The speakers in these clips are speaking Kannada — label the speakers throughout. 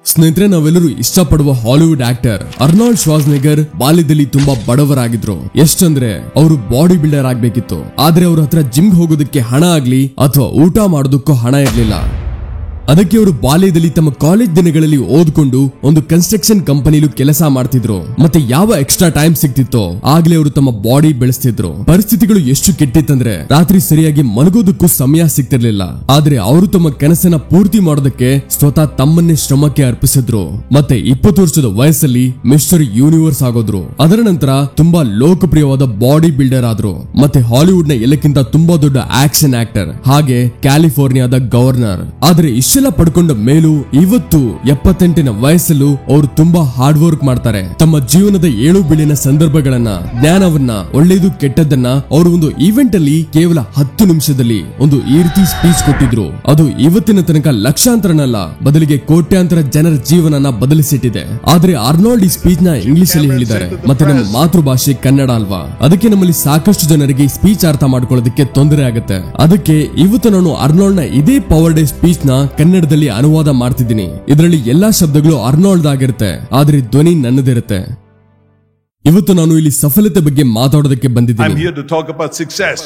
Speaker 1: ಸ್ನೇಹಿತರೆ, ನಾವೆಲ್ಲರೂ ಇಷ್ಟಪಡುವ ಹಾಲಿವುಡ್ ಆಕ್ಟರ್ ಅರ್ನಾಲ್ಡ್ ಶ್ವಾರ್ಜ್ನೆಗರ್ ಬಾಲ್ಯದಲ್ಲಿ ತುಂಬಾ ಬಡವರಾಗಿದ್ರು. ಎಷ್ಟಂದ್ರೆ ಅವರು ಬಾಡಿ ಬಿಲ್ಡರ್ ಆಗ್ಬೇಕಿತ್ತು. ಆದ್ರೆ ಅವ್ರ ಹತ್ರ ಜಿಮ್ ಹೋಗೋದಕ್ಕೆ ಹಣ ಆಗ್ಲಿ ಅಥವಾ ಊಟ ಮಾಡೋದಕ್ಕೂ ಹಣ ಇರ್ಲಿಲ್ಲ. ಅದಕ್ಕೆ ಅವರು ಬಾಲ್ಯದಲ್ಲಿ ತಮ್ಮ ಕಾಲೇಜ್ ದಿನಗಳಲ್ಲಿ ಓದ್ಕೊಂಡು ಒಂದು ಕನ್ಸ್ಟ್ರಕ್ಷನ್ ಕಂಪನಿಲು ಕೆಲಸ ಮಾಡ್ತಿದ್ರು. ಮತ್ತೆ ಯಾವ ಎಕ್ಸ್ಟ್ರಾ ಟೈಮ್ ಸಿಗ್ತಿತ್ತೋ ಆಗ್ಲೇ ಅವರು ತಮ್ಮ ಬಾಡಿ ಬೆಳೆಸ್ತಿದ್ರು. ಪರಿಸ್ಥಿತಿಗಳು ಎಷ್ಟು ಕೆಟ್ಟಿತ್ತಂದ್ರೆ ರಾತ್ರಿ ಸರಿಯಾಗಿ ಮಲಗೋದಕ್ಕೂ ಸಮಯ ಸಿಗ್ತಿರ್ಲಿಲ್ಲ. ಆದ್ರೆ ಅವರು ತಮ್ಮ ಕನಸನ್ನ ಪೂರ್ತಿ ಮಾಡೋದಕ್ಕೆ ಸ್ವತಃ ತಮ್ಮನ್ನೇ ಶ್ರಮಕ್ಕೆ ಅರ್ಪಿಸಿದ್ರು. ಮತ್ತೆ 20 ವರ್ಷದ ವಯಸ್ಸಲ್ಲಿ ಮಿಸ್ಟರ್ ಯೂನಿವರ್ಸ್ ಆಗೋದ್ರು. ಅದರ ನಂತರ ತುಂಬಾ ಲೋಕಪ್ರಿಯವಾದ ಬಾಡಿ ಬಿಲ್ಡರ್ ಆದ್ರು. ಮತ್ತೆ ಹಾಲಿವುಡ್ ನ ಎಲ್ಲಕ್ಕಿಂತ ತುಂಬಾ ದೊಡ್ಡ ಆಕ್ಷನ್ ಆಕ್ಟರ್, ಹಾಗೆ ಕ್ಯಾಲಿಫೋರ್ನಿಯಾದ ಗವರ್ನರ್. ಆದ್ರೆ ಇಷ್ಟೆಲ್ಲ ಪಡ್ಕೊಂಡ ಮೇಲೂ ಇವತ್ತು 78ನ ವಯಸ್ಸಲ್ಲೂ ಅವರು ತುಂಬಾ ಹಾರ್ಡ್ ವರ್ಕ್ ಮಾಡ್ತಾರೆ. ತಮ್ಮ ಜೀವನದ ಏಳು ಬೀಳಿನ ಸಂದರ್ಭಗಳನ್ನ, ಜ್ಞಾನವನ್ನ, ಒಳ್ಳೇದು ಕೆಟ್ಟದ್ದನ್ನ ಅವರು ಒಂದು ಈವೆಂಟ್ ಅಲ್ಲಿ ಕೇವಲ 10 ನಿಮಿಷದಲ್ಲಿ ಒಂದು ಈ ರೀತಿ ಸ್ಪೀಚ್ ಕೊಟ್ಟಿದ್ರು. ಅದು ಇವತ್ತಿನ ತನಕ ಲಕ್ಷಾಂತರನಲ್ಲ, ಬದಲಿಗೆ ಕೋಟ್ಯಾಂತರ ಜನರ ಜೀವನನ ಬದಲಿಸಿಟ್ಟಿದೆ. ಆದ್ರೆ ಅರ್ನಾಲ್ಡ್ ಈ ಸ್ಪೀಚ್ ನ ಇಂಗ್ಲಿಷ್ ಅಲ್ಲಿ ಹೇಳಿದ್ದಾರೆ. ಮತ್ತೆ ನಮ್ಮ ಮಾತೃಭಾಷೆ ಕನ್ನಡ ಅಲ್ವಾ, ಅದಕ್ಕೆ ನಮ್ಮಲ್ಲಿ ಸಾಕಷ್ಟು ಜನರಿಗೆ ಸ್ಪೀಚ್ ಅರ್ಥ ಮಾಡ್ಕೊಳ್ಳೋದಕ್ಕೆ ತೊಂದರೆ ಆಗುತ್ತೆ. ಅದಕ್ಕೆ ಇವತ್ತು ನಾನು ಅರ್ನಾಲ್ಡ್ ನ ಇದೇ ಪವರ್ ಡೇ ಸ್ಪೀಚ್ ನ ಕನ್ನಡದಲ್ಲಿ ಅನುವಾದ ಮಾಡ್ತಿದ್ದೀನಿ. ಇದರಲ್ಲಿ ಎಲ್ಲಾ ಶಬ್ದಗಳು ಅರ್ನಾಲ್ಡ್ ಆಗಿರುತ್ತೆ, ಆದ್ರೆ ಧ್ವನಿ ನನ್ನದಿರುತ್ತೆ. ಇವತ್ತು ನಾನು ಇಲ್ಲಿ ಸಫಲತೆ ಬಗ್ಗೆ ಮಾತಾಡೋದಕ್ಕೆ ಬಂದಿದ್ದೀನಿ.
Speaker 2: I'm here to talk about success.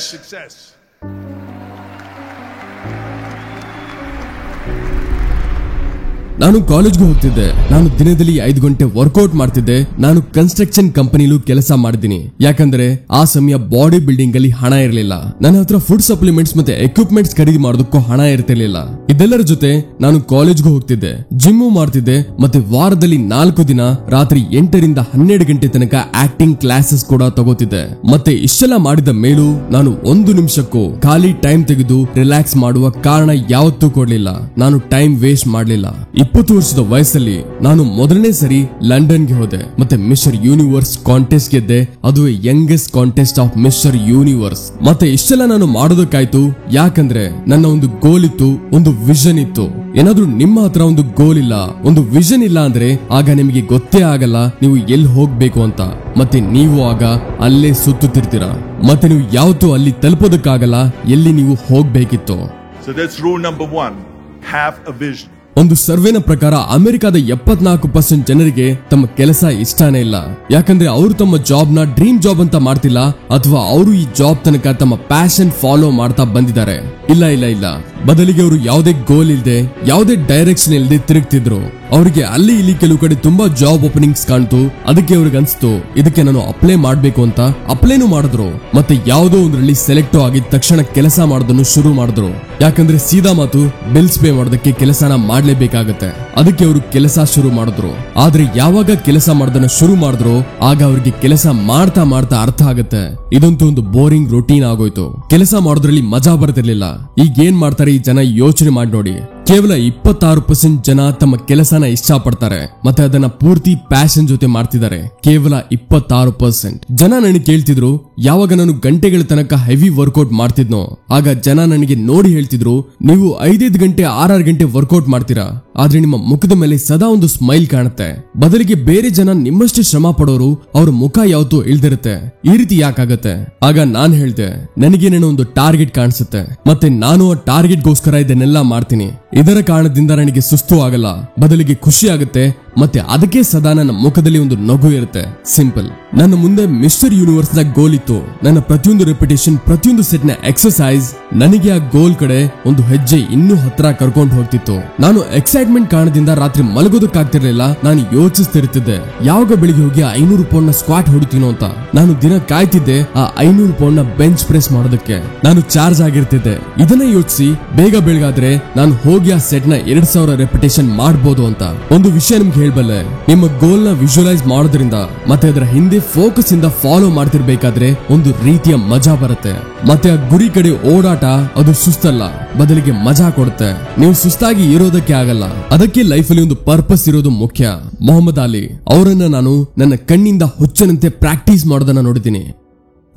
Speaker 1: ನಾನು ಕಾಲೇಜ್ಗೆ ಹೋಗ್ತಿದ್ದೆ. ನಾನು ದಿನದಲ್ಲಿ 5 ಗಂಟೆ ವರ್ಕೌಟ್ ಮಾಡ್ತಿದ್ದೆ. ನಾನು ಕನ್ಸ್ಟ್ರಕ್ಷನ್ ಕಂಪನಿಲೂ ಕೆಲಸ ಮಾಡಿದ್ದೀನಿ. ಯಾಕಂದ್ರೆ ಆ ಸಮಯ ಬಾಡಿ ಬಿಲ್ಡಿಂಗ್ ಅಲ್ಲಿ ಹಣ ಇರಲಿಲ್ಲ. ನನ್ನ ಹತ್ರ ಫುಡ್ ಸಪ್ಲಿಮೆಂಟ್ಸ್ ಮತ್ತೆ ಎಕ್ವಿಪ್ಮೆಂಟ್ಸ್ ಖರೀದಿ ಮಾಡೋದಕ್ಕೂ ಹಣ ಇರ್ತಿರ್ಲಿಲ್ಲ. ಇದೆಲ್ಲರ ಜೊತೆ ನಾನು ಕಾಲೇಜ್ಗೂ ಹೋಗ್ತಿದ್ದೆ, ಜಿಮ್ಮು ಮಾಡ್ತಿದ್ದೆ. ಮತ್ತೆ ವಾರದಲ್ಲಿ 4 ದಿನ ರಾತ್ರಿ 8 ರಿಂದ 12 ಗಂಟೆ ತನಕ ಆಕ್ಟಿಂಗ್ ಕ್ಲಾಸಸ್ ಕೂಡ ತಗೋತಿದ್ದೆ. ಮತ್ತೆ ಇಷ್ಟೆಲ್ಲ ಮಾಡಿದ ಮೇಲೂ ನಾನು 1 ನಿಮಿಷಕ್ಕೂ ಖಾಲಿ ಟೈಮ್ ತೆಗೆದು ರಿಲ್ಯಾಕ್ಸ್ ಮಾಡುವ ಕಾರಣ ಯಾವತ್ತೂ ಕೊಡ್ಲಿಲ್ಲ. ನಾನು ಟೈಮ್ ವೇಸ್ಟ್ ಮಾಡ್ಲಿಲ್ಲ. 20 ವರ್ಷದ ವಯಸ್ಸಲ್ಲಿ ನಾನು ಮೊದಲನೇ ಸರಿ ಲಂಡನ್ಗೆ ಹೋದೆ. ಮತ್ತೆ ಮಿಸ್ಟರ್ ಯೂನಿವರ್ಸ್ ಕಾಂಟೆಸ್ಟ್ ಗೆದ್ದೆ. ಅದು youngest contest of mister universe. ಮತ್ತೆ ಇಷ್ಟೆಲ್ಲ ನಾನು ಮಾಡೋದಕ್ಕಾಯ್ತು ಯಾಕಂದ್ರೆ ನನ್ನ ಒಂದು ಗೋಲ್ ಇತ್ತು, ಒಂದು ವಿಷನ್ ಇತ್ತು. ಏನಾದ್ರೂ ನಿಮ್ಮ ಹತ್ರ ಒಂದು ಗೋಲ್ ಇಲ್ಲ, ಒಂದು ವಿಷನ್ ಇಲ್ಲ ಅಂದ್ರೆ ಆಗ ನಿಮಗೆ ಗೊತ್ತೇ ಆಗಲ್ಲ ನೀವು ಎಲ್ಲಿ ಹೋಗ್ಬೇಕು ಅಂತ. ಮತ್ತೆ ನೀವು ಆಗ ಅಲ್ಲೇ ಸುತ್ತುತ್ತಿರ್ತೀರಾ. ಮತ್ತೆ ನೀವು ಯಾವತ್ತೂ ಅಲ್ಲಿ ತಲುಪೋದಕ್ಕಾಗಲ್ಲ ಎಲ್ಲಿ ನೀವು ಹೋಗ್ಬೇಕಿತ್ತು.
Speaker 2: So that's rule number 1. Have a vision.
Speaker 1: ಒಂದು ಸರ್ವೆನ ಪ್ರಕಾರ ಅಮೆರಿಕದ 74% ಜನರಿಗೆ ತಮ್ಮ ಕೆಲಸ ಇಷ್ಟನೇ ಇಲ್ಲ. ಯಾಕಂದ್ರೆ ಅವರು ತಮ್ಮ ಜಾಬ್ ನ ಡ್ರೀಮ್ ಜಾಬ್ ಅಂತ ಮಾಡ್ತಿಲ್ಲ, ಅಥವಾ ಅವರು ಈ ಜಾಬ್ ತನಕ ತಮ್ಮ ಪ್ಯಾಷನ್ ಫಾಲೋ ಮಾಡ್ತಾ ಬಂದಿದ್ದಾರೆ. ಇಲ್ಲ ಇಲ್ಲ ಇಲ್ಲ, ಬದಲಿಗೆ ಅವರು ಯಾವುದೇ ಗೋಲ್ ಇಲ್ಲದೆ, ಯಾವುದೇ ಡೈರೆಕ್ಷನ್ ಇಲ್ಲದೆ ತಿರುಗ್ತಿದ್ರು. ಅವರಿಗೆ ಅಲ್ಲಿ ಇಲ್ಲಿ ಕೆಲವು ಕಡೆ ತುಂಬಾ ಜಾಬ್ ಓಪನಿಂಗ್ಸ್ ಕಾಣ್ತು. ಅದಕ್ಕೆ ಅವ್ರಿಗೆ ಅನ್ಸ್ತು ಇದಕ್ಕೆ ನಾನು ಅಪ್ಲೈ ಮಾಡ್ಬೇಕು ಅಂತ. ಅಪ್ಲೈನು ಮಾಡಿದ್ರು. ಮತ್ತೆ ಯಾವುದೋ ಒಂದ್ರಲ್ಲಿ ಸೆಲೆಕ್ಟ್ ಆಗಿದ ತಕ್ಷಣ ಕೆಲಸ ಮಾಡೋದನ್ನು ಶುರು ಮಾಡಿದ್ರು. ಯಾಕಂದ್ರೆ ಸೀದಾ ಮಾತು, ಬಿಲ್ಸ್ ಪೇ ಮಾಡೋದಕ್ಕೆ ಕೆಲಸನ ಮಾಡ್ಲೇಬೇಕಾಗತ್ತೆ. ಅದಕ್ಕೆ ಅವರು ಕೆಲಸ ಶುರು ಮಾಡಿದ್ರು. ಆದ್ರೆ ಯಾವಾಗ ಕೆಲಸ ಮಾಡೋದನ್ನ ಶುರು ಮಾಡಿದ್ರು ಆಗ ಅವ್ರಿಗೆ ಕೆಲಸ ಮಾಡ್ತಾ ಮಾಡ್ತಾ ಅರ್ಥ ಆಗತ್ತೆ, ಇದಂತೂ ಒಂದು ಬೋರಿಂಗ್ ರೊಟೀನ್ ಆಗೋಯ್ತು. ಕೆಲಸ ಮಾಡೋದ್ರಲ್ಲಿ ಮಜಾ ಬರ್ತಿರ್ಲಿಲ್ಲ. ಈಗ ಏನ್ ಮಾಡ್ತಾರೆ ಈ ಜನ ಯೋಚನೆ ಮಾಡಿ ನೋಡಿ. ಕೇವಲ 26% ಜನ ತಮ್ಮ ಕೆಲಸನ ಇಷ್ಟ ಪಡ್ತಾರೆ, ಮತ್ತೆ ಅದನ್ನ ಪೂರ್ತಿ ಪ್ಯಾಷನ್ ಜೊತೆ ಮಾಡ್ತಿದ್ದಾರೆ. ಕೇವಲ 26% ಜನ ನನಗೆ ಕೇಳ್ತಿದ್ರು, ಯಾವಾಗ ನಾನು ಗಂಟೆಗಳ ತನಕ ಹೆವಿ ವರ್ಕೌಟ್ ಮಾಡ್ತಿದ್ನೋ ಆಗ ಜನ ನನಗೆ ನೋಡಿ ಹೇಳ್ತಿದ್ರು, ನೀವು 5 ಗಂಟೆ 6 ಗಂಟೆ ವರ್ಕೌಟ್ ಮಾಡ್ತೀರಾ, ಆದ್ರೆ ನಿಮ್ಮ ಮುಖದ ಮೇಲೆ ಸದಾ ಒಂದು ಸ್ಮೈಲ್ ಕಾಣುತ್ತೆ. ಬದಲಿಗೆ ಬೇರೆ ಜನ ನಿಮ್ಮಷ್ಟೇ ಶ್ರಮ ಪಡೋರು ಅವ್ರ ಮುಖ ಯಾವತ್ತೂ ಇಳ್ದಿರುತ್ತೆ. ಈ ರೀತಿ ಯಾಕಾಗತ್ತೆ? ಆಗ ನಾನ್ ಹೇಳ್ದೆ, ನನಗೇನೇನೋ ಒಂದು ಟಾರ್ಗೆಟ್ ಕಾಣಿಸುತ್ತೆ, ಮತ್ತೆ ನಾನು ಆ ಟಾರ್ಗೆಟ್ ಗೋಸ್ಕರ ಇದನ್ನೆಲ್ಲ ಮಾಡ್ತೀನಿ. ಇದರ ಕಾರಣದಿಂದ ನನಗೆ ಸುಸ್ತು ಆಗಲ್ಲ, ಬದಲಿಗೆ ಖುಷಿ ಆಗುತ್ತೆ. ಮತ್ತೆ ಅದಕ್ಕೆ ಸದಾ ನನ್ನ ಮುಖದಲ್ಲಿ ಒಂದು ನಗು ಇರುತ್ತೆ. ಸಿಂಪಲ್. ನನ್ನ ಮುಂದೆ ಮಿಸ್ಟರ್ ಯೂನಿವರ್ಸ್ ನ ಗೋಲ್ ಇತ್ತು. ನನ್ನ ಪ್ರತಿಯೊಂದು ರೆಪಿಟೇಷನ್, ಪ್ರತಿಯೊಂದು ಸೆಟ್ ನ ಎಕ್ಸರ್ಸೈಸ್ ನನಗೆ ಆ ಗೋಲ್ ಕಡೆ ಒಂದು ಹೆಜ್ಜೆ ಇನ್ನೂ ಹತ್ರ ಕರ್ಕೊಂಡು ಹೋಗ್ತಿತ್ತು. ನಾನು ಎಕ್ಸೈಟ್ಮೆಂಟ್ ಕಾರಣದಿಂದ ರಾತ್ರಿ ಮಲಗೋದಕ್ಕಾಗ್ತಿರ್ಲಿಲ್ಲ. ನಾನು ಯೋಚಿಸ್ತಿರ್ತಿದ್ದೆ ಯಾವಾಗ ಬೆಳಿಗ್ಗೆ ಹೋಗಿ 500 ಪೌಂಡ್ ನ ಸ್ಕ್ವಾಟ್ ಹೊಡಿತೀನೋ ಅಂತ. ನಾನು ದಿನ ಕಾಯ್ತಿದ್ದೆ ಆ 500 ಪೌಂಡ್ ನ ಬೆಂಚ್ ಪ್ರೆಸ್ ಮಾಡೋದಕ್ಕೆ. ನಾನು ಚಾರ್ಜ್ ಆಗಿರ್ತಿದ್ದೆ. ಇದನ್ನ ಯೋಚಿಸಿ ಬೇಗ ಬೆಳಗಾದ್ರೆ ನಾನು ಹೋಗಿ ಆ ಸೆಟ್ ನ 2000 ರೆಪಿಟೇಷನ್ ಮಾಡಬಹುದು ಅಂತ. ಒಂದು ವಿಷಯ ನಿಮ್ಗೆ ಹೇಳ್ಬಲ್ಲೆ, ನಿಮ್ಮ ಗೋಲ್ ನ ವಿಜುವಲೈಸ್ ಮಾಡೋದ್ರಿಂದ ಮತ್ತೆ ಅದರ ಹಿಂದೆ ಫೋಕಸ್ ಇಂದ ಫಾಲೋ ಮಾಡ್ತಿರ್ಬೇಕಾದ್ರೆ ಒಂದು ರೀತಿಯ ಮಜಾ ಬರುತ್ತೆ. ಮತ್ತೆ ಆ ಗುರಿ ಕಡೆ ಓಡಾಟ ಅದು ಸುಸ್ತಲ್ಲ, ಬದಲಿಗೆ ಮಜಾ ಕೊಡುತ್ತೆ. ನೀವು ಸುಸ್ತಾಗಿ ಇರೋದಕ್ಕೆ ಆಗಲ್ಲ. ಅದಕ್ಕೆ ಲೈಫ್ ಅಲ್ಲಿ ಒಂದು ಪರ್ಪಸ್ ಇರೋದು ಮುಖ್ಯ. ಮೊಹಮ್ಮದ್ ಅಲಿ ಅವರನ್ನ ನಾನು ನನ್ನ ಕಣ್ಣಿಂದ ಹುಚ್ಚನಂತೆ ಪ್ರಾಕ್ಟೀಸ್ ಮಾಡೋದನ್ನ ನೋಡಿದ್ದೀನಿ.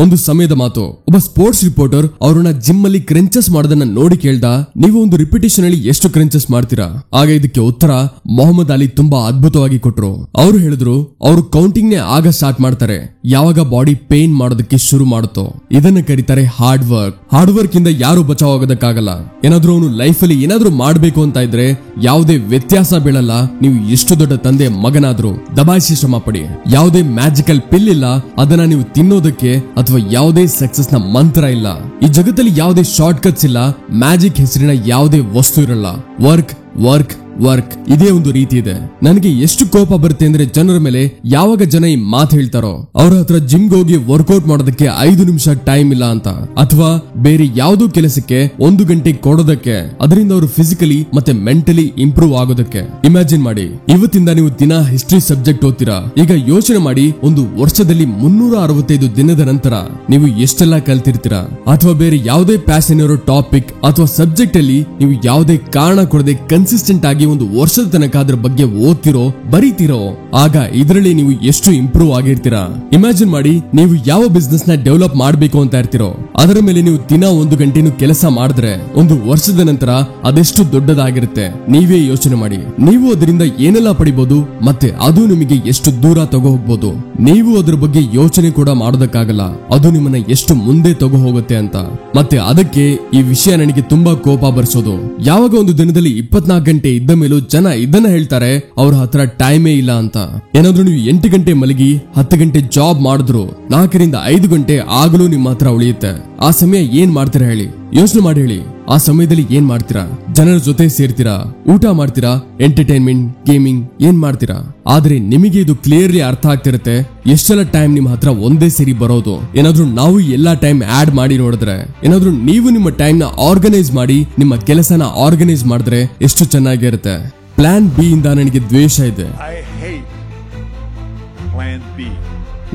Speaker 1: ಒಂದು ಸಮಯದ ಮಾತು, ಒಬ್ಬ ಸ್ಪೋರ್ಟ್ಸ್ ರಿಪೋರ್ಟರ್ ಅವ್ರನ್ನ ಜಿಮ್ ಅಲ್ಲಿ ಕ್ರೆಂಚಸ್ ಮಾಡೋದನ್ನ ನೋಡಿ ಕೇಳ್ದ, ನೀವು ಒಂದು ರಿಪಿಟೇಷನ್ ಅಲ್ಲಿ ಎಷ್ಟು ಕ್ರೆಂಚಸ್ ಮಾಡ್ತೀರಾ? ಆಗ ಇದಕ್ಕೆ ಉತ್ತರ ಮೊಹಮ್ಮದ್ ಅಲಿ ತುಂಬಾ ಅದ್ಭುತವಾಗಿ ಕೊಟ್ರು. ಅವ್ರು ಹೇಳಿದ್ರು, ಅವರು ಕೌಂಟಿಂಗ್ ನೇ ಆಗ ಸ್ಟಾರ್ಟ್ ಮಾಡ್ತಾರೆ ಯಾವಾಗ ಬಾಡಿ ಪೇನ್ ಮಾಡೋದಕ್ಕೆ ಶುರು ಮಾಡುತ್ತೋ. ಇದನ್ನ ಕರೀತಾರೆ ಹಾರ್ಡ್ ವರ್ಕ್. ಹಾರ್ಡ್ ವರ್ಕ್ ಇಂದ ಯಾರು ಬಚಾವ್ ಆಗೋದಕ್ಕಾಗಲ್ಲ. ಏನಾದ್ರೂ ಅವನು ಲೈಫ್ ಅಲ್ಲಿ ಏನಾದ್ರೂ ಮಾಡ್ಬೇಕು ಅಂತ ಇದ್ರೆ ಯಾವುದೇ ವ್ಯತ್ಯಾಸ ಬೀಳಲ್ಲ. ನೀವು ಎಷ್ಟು ದೊಡ್ಡ ತಂದೆ ಮಗನಾದ್ರೂ ದಬಾಯಿಸಿ ಶ್ರಮ ಪಡಿ. ಯಾವುದೇ ಮ್ಯಾಜಿಕಲ್ ಪಿಲ್ ಇಲ್ಲ ಅದನ್ನ ನೀವು ತಿನ್ನೋದಕ್ಕೆ, ಅಥವಾ ಯಾವುದೇ ಸಕ್ಸಸ್ ನ ಮಂತ್ರ ಇಲ್ಲ. ಈ ಜಗತ್ತಲ್ಲಿ ಯಾವುದೇ ಶಾರ್ಟ್ ಕಟ್ಸ್ ಇಲ್ಲ. ಮ್ಯಾಜಿಕ್ ಹೆಸರಿನ ಯಾವುದೇ ವಸ್ತು ಇರಲ್ಲ. ವರ್ಕ್ ವರ್ಕ್ ವರ್ಕ್ ಇದೇ ಒಂದು ರೀತಿ ಇದೆ. ನನಗೆ ಎಷ್ಟು ಕೋಪ ಬರುತ್ತೆ ಅಂದ್ರೆ ಜನರ ಮೇಲೆ, ಯಾವಾಗ ಜನ ಈ ಮಾತು ಹೇಳ್ತಾರೋ ಅವ್ರ ಹತ್ರ ಜಿಮ್ಗೆ ಹೋಗಿ ವರ್ಕೌಟ್ ಮಾಡೋದಕ್ಕೆ 5 ನಿಮಿಷ ಟೈಮ್ ಇಲ್ಲ ಅಂತ, ಅಥವಾ ಬೇರೆ ಯಾವುದೋ ಕೆಲಸಕ್ಕೆ 1 ಗಂಟೆ ಕೊಡೋದಕ್ಕೆ, ಅದರಿಂದ ಅವರು ಫಿಸಿಕಲಿ ಮತ್ತೆ ಮೆಂಟಲಿ ಇಂಪ್ರೂವ್ ಆಗೋದಕ್ಕೆ. ಇಮ್ಯಾಜಿನ್ ಮಾಡಿ, ಇವತ್ತಿಂದ ನೀವು ದಿನ ಹಿಸ್ಟ್ರಿ ಸಬ್ಜೆಕ್ಟ್ ಓದ್ತೀರಾ. ಈಗ ಯೋಚನೆ ಮಾಡಿ, ಒಂದು ವರ್ಷದಲ್ಲಿ 365 ದಿನದ ನಂತರ ನೀವು ಎಷ್ಟೆಲ್ಲ ಕಲ್ತಿರ್ತೀರಾ. ಅಥವಾ ಬೇರೆ ಯಾವುದೇ ಪ್ಯಾಷನ್ ಇರೋ ಟಾಪಿಕ್ ಅಥವಾ ಸಬ್ಜೆಕ್ಟ್ ಅಲ್ಲಿ ನೀವು ಯಾವುದೇ ಕಾರಣ ಕೊಡದೆ ಕನ್ಸಿಸ್ಟೆಂಟ್ ಆಗಿ ಒಂದು ವರ್ಷದ ತನಕ ಅದ್ರ ಬಗ್ಗೆ ಓದ್ತಿರೋ ಬರೀತಿರೋ, ಆಗ ಇದರಲ್ಲಿ ನೀವು ಎಷ್ಟು ಇಂಪ್ರೂವ್ ಆಗಿರ್ತೀರಾ. ಇಮ್ಯಾಜಿನ್ ಮಾಡಿ, ನೀವು ಯಾವ ಬಿಸ್ನೆಸ್ ನ ಡೆವಲಪ್ ಮಾಡಬೇಕು ಅಂತ ಇರ್ತಿರೋ ಅದರ ಮೇಲೆ ನೀವು ದಿನ 1 ಗಂಟೆನೂ ಕೆಲಸ ಮಾಡಿದ್ರೆ ಒಂದು ವರ್ಷದ ನಂತರ ಅದೆಷ್ಟು ದೊಡ್ಡದಾಗಿರುತ್ತೆ ನೀವೇ ಯೋಚನೆ ಮಾಡಿ. ನೀವು ಅದರಿಂದ ಏನೆಲ್ಲ ಪಡಿಬಹುದು ಮತ್ತೆ ಅದು ನಿಮಗೆ ಎಷ್ಟು ದೂರ ತಗೋ ಹೋಗ್ಬೋದು. ನೀವು ಅದ್ರ ಬಗ್ಗೆ ಯೋಚನೆ ಕೂಡ ಮಾಡೋದಕ್ಕಾಗಲ್ಲ, ಅದು ನಿಮ್ಮನ್ನ ಎಷ್ಟು ಮುಂದೆ ತಗೋ ಹೋಗುತ್ತೆ ಅಂತ. ಮತ್ತೆ ಅದಕ್ಕೆ ಈ ವಿಷಯ ನನಗೆ ತುಂಬಾ ಕೋಪ ಬರ್ಸೋದು. ಯಾವಾಗ ಒಂದು ದಿನದಲ್ಲಿ 24 ಗಂಟೆ ಇದ್ದ ಮೇಲೂ ಜನ ಇದನ್ನ ಹೇಳ್ತಾರೆ ಅವ್ರ ಹತ್ರ ಟೈಮೇ ಇಲ್ಲ ಅಂತ. ಏನಾದ್ರೂ ನೀವು 8 ಗಂಟೆ ಮಲಗಿ 10 ಗಂಟೆ ಜಾಬ್ ಮಾಡಿದ್ರು 4 ರಿಂದ 5 ಗಂಟೆ ಆಗಲೂ ನಿಮ್ಮ ಹತ್ರ ಉಳಿಯುತ್ತೆ. ಆ ಸಮಯ ಏನ್ ಮಾಡ್ತೀರಾ ಹೇಳಿ? ಯೋಚನೆ ಮಾಡಿ ಹೇಳಿ. ಆ ಸಮಯದಲ್ಲಿ ಏನ್ ಮಾಡ್ತೀರಾ? ಜನರ ಜೊತೆ ಸೇರ್ತೀರಾ, ಊಟ ಮಾಡ್ತೀರಾ, ಎಂಟರ್ಟೈನ್ಮೆಂಟ್, ಗೇಮಿಂಗ್ ಏನ್ ಮಾಡ್ತೀರಾ? ಆದ್ರೆ ನಿಮಗೆ ಇದು ಕ್ಲಿಯರ್ಲಿ ಅರ್ಥ ಆಗ್ತಿರುತ್ತೆ ಎಷ್ಟೆಲ್ಲ ಟೈಮ್ ನಿಮ್ಮ ಹತ್ರ ಒಂದೇ ಸೇರಿ ಬರೋದು. ಏನಾದ್ರೂ ನಾವು ಎಲ್ಲಾ ಟೈಮ್ ಆಡ್ ಮಾಡಿ ನೋಡಿದ್ರೆ, ಏನಾದ್ರೂ ನೀವು ನಿಮ್ಮ ಟೈಮ್ ನ ಆರ್ಗನೈಸ್ ಮಾಡಿ ನಿಮ್ಮ ಕೆಲಸನ ಆರ್ಗನೈಸ್ ಮಾಡಿದ್ರೆ ಎಷ್ಟು ಚೆನ್ನಾಗಿರುತ್ತೆ. ಪ್ಲಾನ್ ಬಿ ಇಂದ ನನಗೆ ದ್ವೇಷ ಇದೆ.
Speaker 2: I hate Plan B.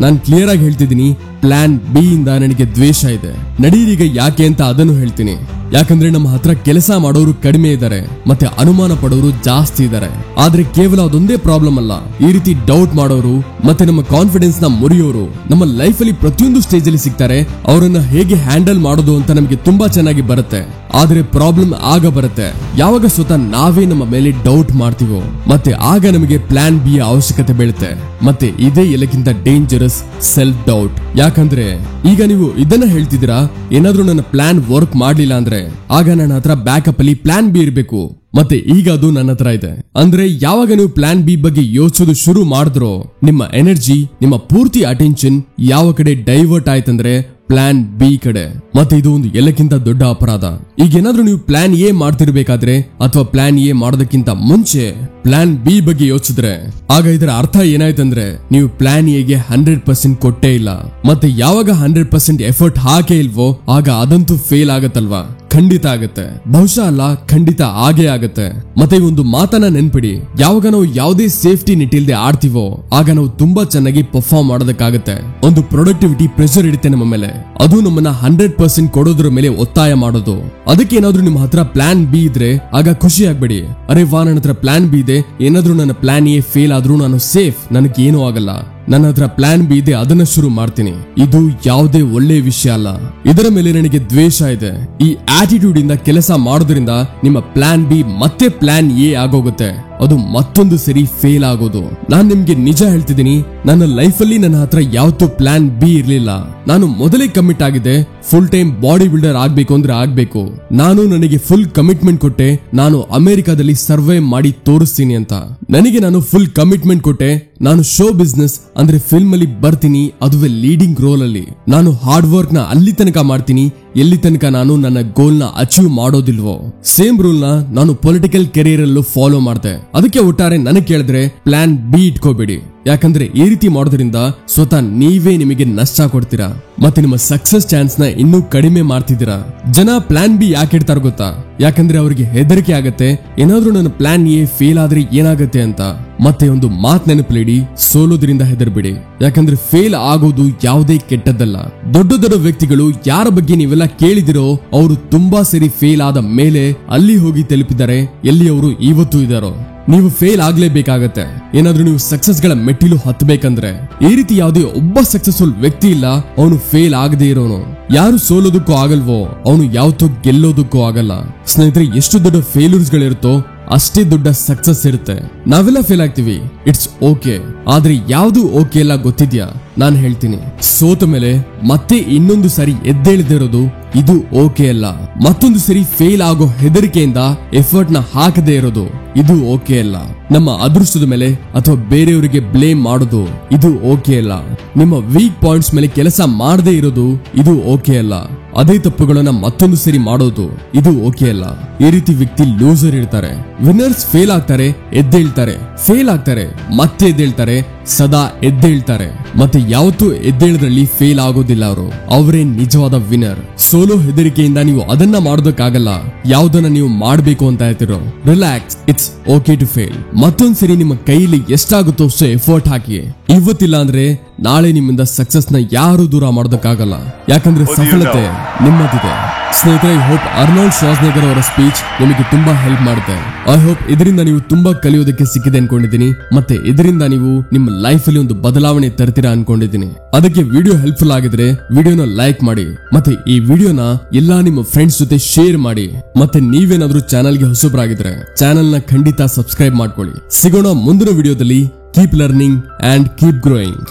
Speaker 1: Non clear ಆಗಿ ಹೇಳ್ತಿದ್ದೀನಿ, ಪ್ಲಾನ್ ಬಿ ಇಂದ ನನಗೆ ದ್ವೇಷ ಇದೆ. ನಡೀರೀಗ ಯಾಕೆ ಅಂತ ಅದನ್ನು ಹೇಳ್ತೀನಿ. ಯಾಕಂದ್ರೆ ನಮ್ಮ ಹತ್ರ ಕೆಲಸ ಮಾಡೋರು ಕಡಿಮೆ ಇದ್ದಾರೆ ಮತ್ತೆ ಅನುಮಾನ ಪಡೋರು ಜಾಸ್ತಿ ಇದ್ದಾರೆ. ಆದ್ರೆ ಕೇವಲ ಅದೊಂದೇ ಪ್ರಾಬ್ಲಮ್ ಅಲ್ಲ, ಈ ರೀತಿ ಡೌಟ್ ಮಾಡೋರು ಮತ್ತೆ ನಮ್ಮ ಕಾನ್ಫಿಡೆನ್ಸ್ ನ ಮುರಿಯೋರು ನಮ್ಮ ಲೈಫ್ ಅಲ್ಲಿ ಪ್ರತಿಯೊಂದು ಸ್ಟೇಜ್ ಅಲ್ಲಿ ಸಿಗ್ತಾರೆ. ಅವರನ್ನ ಹೇಗೆ ಹ್ಯಾಂಡಲ್ ಮಾಡೋದು ಅಂತ ನಮಗೆ ತುಂಬಾ ಚೆನ್ನಾಗಿ ಬರುತ್ತೆ. ಆದ್ರೆ ಪ್ರಾಬ್ಲಮ್ ಆಗ ಬರುತ್ತೆ ಯಾವಾಗ ಸ್ವತಃ ನಾವೇ ನಮ್ಮ ಮೇಲೆ ಡೌಟ್ ಮಾಡ್ತೀವೋ, ಮತ್ತೆ ಆಗ ನಮಗೆ ಪ್ಲಾನ್ ಬಿ ಅವಶ್ಯಕತೆ ಬೀಳುತ್ತೆ. ಮತ್ತೆ ಇದೇ ಎಲ್ಲಕ್ಕಿಂತ ಡೇಂಜರಸ್, ಸೆಲ್ಫ್ ಡೌಟ್. ಯಾಕಂದ್ರೆ ಈಗ ನೀವು ಇದನ್ನ ಹೇಳ್ತಿದ್ದೀರಾ, ಏನಾದ್ರೂ ನನ್ನ ಪ್ಲಾನ್ ವರ್ಕ್ ಮಾಡ್ಲಿಲ್ಲ ಅಂದ್ರೆ ಆಗ ನನ್ನ ಹತ್ರ ಬ್ಯಾಕಪ್ ಅಲ್ಲಿ ಪ್ಲಾನ್ ಬಿ ಇರಬೇಕು. ಮತ್ತೆ ಈಗ ಅದು ನನ್ನ ಹತ್ರ ಇದೆ. ಅಂದ್ರೆ ಯಾವಾಗ ನೀವು ಪ್ಲಾನ್ ಬಿ ಬಗ್ಗೆ ಯೋಚಿಸೋದು ಶುರು ಮಾಡಿದ್ರೋ ನಿಮ್ಮ ಎನರ್ಜಿ, ನಿಮ್ಮ ಪೂರ್ತಿ ಅಟೆನ್ಷನ್ ಯಾವ ಕಡೆ ಡೈವರ್ಟ್ ಆಯ್ತಂದ್ರೆ ಪ್ಲಾನ್ ಬಿ ಕಡೆ. ಮತ್ತೆ ಇದು ಒಂದು ಎಲ್ಲಕ್ಕಿಂತ ದೊಡ್ಡ ಅಪರಾಧ. ಈಗ ಏನಾದ್ರೂ ನೀವು ಪ್ಲಾನ್ ಎ ಮಾಡ್ತಿರ್ಬೇಕಾದ್ರೆ ಅಥವಾ ಪ್ಲಾನ್ ಎ ಮಾಡೋದಕ್ಕಿಂತ ಮುಂಚೆ ಪ್ಲಾನ್ ಬಿ ಬಗ್ಗೆ ಯೋಚಿಸಿದ್ರೆ ಆಗ ಇದರ ಅರ್ಥ ಏನಾಯ್ತಂದ್ರೆ ನೀವು ಪ್ಲಾನ್ ಎಗೆ 100% ಕೊಟ್ಟೇ ಇಲ್ಲ. ಮತ್ತೆ ಯಾವಾಗ 100% ಎಫರ್ಟ್ ಹಾಕೇ ಇಲ್ವೋ ಆಗ ಅದಂತೂ ಫೇಲ್ ಆಗತ್ತಲ್ವಾ? ಖಂಡಿತ ಆಗತ್ತೆ. ಬಹುಶಃ ಅಲ್ಲ, ಖಂಡಿತ ಆಗೇ ಆಗತ್ತೆ. ಮತ್ತೆ ಒಂದು ಮಾತನ್ನ ನೆನ್ಪಿಡಿ, ಯಾವಾಗ ನಾವು ಯಾವುದೇ ಸೇಫ್ಟಿ ನೆಟ್ ಇಲ್ದೆ ಆಡ್ತೀವೋ ಆಗ ನಾವು ತುಂಬಾ ಚೆನ್ನಾಗಿ ಪರ್ಫಾರ್ಮ್ ಮಾಡೋದಕ್ಕಾಗತ್ತೆ. ಒಂದು ಪ್ರೊಡಕ್ಟಿವಿಟಿ ಪ್ರೆಷರ್ ಇಡುತ್ತೆ ನಮ್ಮ ಮೇಲೆ, ಅದು ನಮ್ಮನ್ನ 100% ಕೊಡೋದ್ರ ಮೇಲೆ ಒತ್ತಾಯ ಮಾಡೋದು. ಅದಕ್ಕೆ ಏನಾದ್ರೂ ನಿಮ್ಮ ಹತ್ರ ಪ್ಲಾನ್ ಬಿ ಇದ್ರೆ ಆಗ ಖುಷಿ ಆಗ್ಬೇಡಿ. ಅರೆ ವಾ, ನನ್ನ ಹತ್ರ ಪ್ಲಾನ್ ಬಿ ಇದೆ, ಏನಾದ್ರೂ ನನ್ನ ಪ್ಲಾನ್ ಎ ಫೇಲ್ ಆದ್ರೂ ನಾನು ಸೇಫ್, ನನಗೆ ಏನೂ ಆಗಲ್ಲ. ನನ್ನ ಹತ್ರ ಪ್ಲಾನ್ ಬಿ ಇದೆ, ಅದನ್ನ ಶುರು ಮಾಡ್ತೀನಿ. ಇದು ಯಾವುದೇ ಒಳ್ಳೆ ವಿಷಯ ಅಲ್ಲ. ಇದರ ಮೇಲೆ ನನಗೆ ದ್ವೇಷ ಇದೆ. ಈ ಆಟಿಟ್ಯೂಡ್ ಇಂದ ಕೆಲಸ ಮಾಡೋದ್ರಿಂದ ನಿಮ್ಮ ಪ್ಲಾನ್ ಬಿ ಮತ್ತೆ ಪ್ಲಾನ್ ಎ ಆಗೋಗುತ್ತೆ. ಅದು ಮತ್ತೊಂದು ಸರಿ ಫೇಲ್ ಆಗೋದು. ನಾನ್ ನಿಮ್ಗೆ ನಿಜ ಹೇಳ್ತಿದ್ದೀನಿ, ನನ್ನ ಲೈಫ್ ಅಲ್ಲಿ ನನ್ನ ಹತ್ರ ಯಾವತ್ತೂ ಪ್ಲಾನ್ ಬಿ ಇರ್ಲಿಲ್ಲ. ನಾನು ಮೊದಲೇ ಕಮಿಟ್ ಆಗಿದ್ದೆ, ಫುಲ್ ಟೈಮ್ ಬಾಡಿ ಬಿಲ್ಡರ್ ಆಗ್ಬೇಕು ಅಂದ್ರೆ ಆಗ್ಬೇಕು. ನಾನು ನನಗೆ ಫುಲ್ ಕಮಿಟ್ಮೆಂಟ್ ಕೊಟ್ಟೆ, ನಾನು ಅಮೆರಿಕಾದಲ್ಲಿ ಸರ್ವೈವ್ ಮಾಡಿ ತೋರಿಸ್ತೀನಿ ಅಂತ. ನನಗೆ ನಾನು ಫುಲ್ ಕಮಿಟ್ಮೆಂಟ್ ಕೊಟ್ಟೆ, ನಾನು ಶೋ ಬಿಸ್ನೆಸ್ ಅಂದ್ರೆ ಫಿಲ್ಮ್ ಅಲ್ಲಿ ಬರ್ತೀನಿ, ಅದುವೇ ಲೀಡಿಂಗ್ ರೋಲ್ ಅಲ್ಲಿ. ನಾನು ಹಾರ್ಡ್ ವರ್ಕ್ ನ ಅಲ್ಲಿ ತನಕ ಮಾಡ್ತೀನಿ ಎಲ್ಲಿ ತನಕ ನಾನು ನನ್ನ ಗೋಲ್ ನ ಅಚೀವ್ ಮಾಡೋದಿಲ್ವೋ. ಸೇಮ್ ರೂಲ್ ನ ನಾನು ಪೊಲಿಟಿಕಲ್ ಕೆರಿಯರ್ ಅಲ್ಲೂ ಫಾಲೋ ಮಾಡ್ದೆ. ಅದಕ್ಕೆ ಒಟ್ಟಾರೆ ನನಗೆ ಕೇಳಿದ್ರೆ ಪ್ಲಾನ್ ಬಿ ಇಟ್ಕೋಬೇಡಿ. ಯಾಕಂದ್ರೆ ಈ ರೀತಿ ಮಾಡೋದ್ರಿಂದ ಸ್ವತಃ ನೀವೇ ನಿಮಗೆ ನಷ್ಟ ಕೊಡ್ತೀರಾ ಮತ್ತೆ ನಿಮ್ಮ ಸಕ್ಸಸ್ ಚಾನ್ಸ್ ನ ಇನ್ನೂ ಕಡಿಮೆ ಮಾಡ್ತಿದ್ದೀರಾ. ಜನ ಪ್ಲಾನ್ ಬಿ ಯಾಕೆ ಇಡ್ತಾರ ಗೊತ್ತಾ? ಯಾಕಂದ್ರೆ ಅವರಿಗೆ ಹೆದರಿಕೆ ಆಗತ್ತೆ, ಏನಾದ್ರೂ ನನ್ನ ಪ್ಲಾನ್ ಎ ಫೇಲ್ ಆದ್ರೆ ಏನಾಗತ್ತೆ ಅಂತ. ಮತ್ತೆ ಒಂದು ಮಾತ್ ನೆನಪಿಡಿ, ಸೋಲೋದ್ರಿಂದ ಹೆದರ್ಬಿಡಿ. ಯಾಕಂದ್ರೆ ಫೇಲ್ ಆಗೋದು ಯಾವುದೇ ಕೆಟ್ಟದ್ದಲ್ಲ. ದೊಡ್ಡ ದೊಡ್ಡ ವ್ಯಕ್ತಿಗಳು ಯಾರ ಬಗ್ಗೆ ನೀವೆಲ್ಲ ಕೇಳಿದಿರೋ ಅವರು ತುಂಬಾ ಸರಿ ಫೇಲ್ ಆದ ಮೇಲೆ ಅಲ್ಲಿ ಹೋಗಿ ತಲುಪಿದ್ದಾರೆ ಎಲ್ಲಿ ಅವರು ಇವತ್ತು ಇದ್ದಾರೋ. ನೀವು ಫೇಲ್ ಆಗ್ಲೇಬೇಕಾಗತ್ತೆ. ಏನಾದ್ರೂ ನೀವು ಸಕ್ಸಸ್ ಗಳ ಮೆಟ್ಟಿಲು ಹತ್ತಬೇಕಂದ್ರೆ ಈ ರೀತಿ ಯಾವುದೇ ಒಬ್ಬ ಸಕ್ಸಸ್ಫುಲ್ ವ್ಯಕ್ತಿ ಇಲ್ಲ ಅವನು ಫೇಲ್ ಆಗದೆ ಇರೋನು. ಯಾರು ಸೋಲೋದಕ್ಕೂ ಆಗಲ್ವೋ ಅವನು ಯಾವತ್ತೂ ಗೆಲ್ಲೋದಕ್ಕೂ ಆಗಲ್ಲ. ಸ್ನೇಹಿತರೆ, ಎಷ್ಟು ದೊಡ್ಡ ಫೇಲ್ಯೂರ್ಸ್ ಗಳಿರುತ್ತೋ ಅಷ್ಟೇ ದೊಡ್ಡ ಸಕ್ಸಸ್ ಇರುತ್ತೆ. ನಾವೆಲ್ಲ ಫೇಲ್ ಆಗ್ತೀವಿ, ಇಟ್ಸ್ ಓಕೆ. ಆದ್ರೆ ಯಾವ್ದು ಓಕೆ ಎಲ್ಲ ಗೊತ್ತಿದ್ಯಾ? ನಾನ್ ಹೇಳ್ತೀನಿ, ಸೋತ ಮೇಲೆ ಮತ್ತೆ ಇನ್ನೊಂದು ಸಾರಿ ಎದ್ದೇಳದಿರೋದು ಇದು ಓಕೆ ಅಲ್ಲ. ಮತ್ತೊಂದು ಸರಿ ಫೇಲ್ ಆಗೋ ಹೆದರಿಕೆಯಿಂದ ಎಫರ್ಟ್ ನ ಹಾಕದೇ ಇರೋದು ಇದು ಓಕೆ ಅಲ್ಲ. ನಮ್ಮ ಅದೃಷ್ಟದ ಮೇಲೆ ಅಥವಾ ಬೇರೆಯವರಿಗೆ ಬ್ಲೇಮ್ ಮಾಡೋದು ಇದು ಓಕೆ ಅಲ್ಲ. ನಿಮ್ಮ ವೀಕ್ ಪಾಯಿಂಟ್ಸ್ ಮೇಲೆ ಕೆಲಸ ಮಾಡದೇ ಇರೋದು ಇದು ಓಕೆ ಅಲ್ಲ. ಅದೇ ತಪ್ಪುಗಳನ್ನ ಮತ್ತೊಂದು ಸರಿ ಮಾಡೋದು ಇದು ಓಕೆ ಅಲ್ಲ. ಈ ರೀತಿ ವ್ಯಕ್ತಿ ಲೂಸರ್ ಇರ್ತಾರೆ. ವಿನ್ನರ್ಸ್ ಫೇಲ್ ಆಗ್ತಾರೆ, ಎದ್ದೇಳ್ತಾರೆ, ಫೇಲ್ ಆಗ್ತಾರೆ, ಮತ್ತೆ ಎದ್ದೇಳ್ತಾರೆ, ಸದಾ ಎದ್ದೇಳ್ತಾರೆ, ಮತ್ತೆ ಯಾವತ್ತೂ ಎದ್ದೇಳದ್ರಲ್ಲಿ ಫೇಲ್ ಆಗೋದಿಲ್ಲ. ಅವರೇ ನಿಜವಾದ ವಿನ್ನರ್. ಸೋಲೋ ಹೆದರಿಕೆಯಿಂದ ನೀವು ಅದನ್ನ ಮಾಡೋದಕ್ಕಾಗಲ್ಲ. ಯಾವ್ದನ್ನ ನೀವು ಮಾಡ್ಬೇಕು ಅಂತ ಹೇಳ್ತಿರೋ, relax, it's okay to fail. ಮತ್ತೊಂದ್ಸರಿ ನಿಮ್ಮ ಕೈಯಲ್ಲಿ ಎಷ್ಟಾಗುತ್ತೋ ಅಷ್ಟು ಎಫರ್ಟ್ ಹಾಕಿ. ಇವತ್ತಿಲ್ಲ ಅಂದ್ರೆ ನಾಳೆ ನಿಮ್ಮಿಂದ ಸಕ್ಸಸ್ ನ ಯಾರು ದೂರ ಮಾಡೋದಕ್ಕಾಗಲ್ಲ. ಯಾಕಂದ್ರೆ ಸಫಲತೆ ನಿಮ್ಮದಿದೆ. ಸ್ನೇಹಿತರೆ, ಐ ಹೋಪ್ ಅರ್ನಾಲ್ಡ್ ಶ್ವಾರ್ಜ್ನೆಗರ್ ಅವರ ಸ್ಪೀಚ್ ನಿಮಗೆ ತುಂಬಾ ಹೆಲ್ಪ್ ಮಾಡುತ್ತೆ. ಐ ಹೋಪ್ ಇದರಿಂದ ನೀವು ತುಂಬಾ ಕಲಿಯೋದಕ್ಕೆ ಸಿಕ್ಕಿದೆ ಅನ್ಕೊಂಡಿದ್ದೀನಿ. ಮತ್ತೆ ಇದರಿಂದ ನೀವು ನಿಮ್ಮ ಲೈಫ್ ಅಲ್ಲಿ ಒಂದು ಬದಲಾವಣೆ ತರ್ತೀರಾ ಅನ್ಕೊಂಡಿದ್ದೀನಿ. ಅದಕ್ಕೆ ವಿಡಿಯೋ ಹೆಲ್ಪ್ಫುಲ್ ಆಗಿದ್ರೆ ವಿಡಿಯೋನ ಲೈಕ್ ಮಾಡಿ, ಮತ್ತೆ ಈ ವಿಡಿಯೋನ ಎಲ್ಲಾ ನಿಮ್ಮ ಫ್ರೆಂಡ್ಸ್ ಜೊತೆ ಶೇರ್ ಮಾಡಿ. ಮತ್ತೆ ನೀವೇನಾದ್ರೂ ಚಾನಲ್ಗೆ ಹೊಸಬರಾಗಿದ್ರೆ ಚಾನಲ್ ನ ಖಂಡಿತ ಸಬ್ಸ್ಕ್ರೈಬ್ ಮಾಡ್ಕೊಳ್ಳಿ. ಸಿಗೋಣ ಮುಂದಿನ ವಿಡಿಯೋದಲ್ಲಿ. Keep learning and keep growing.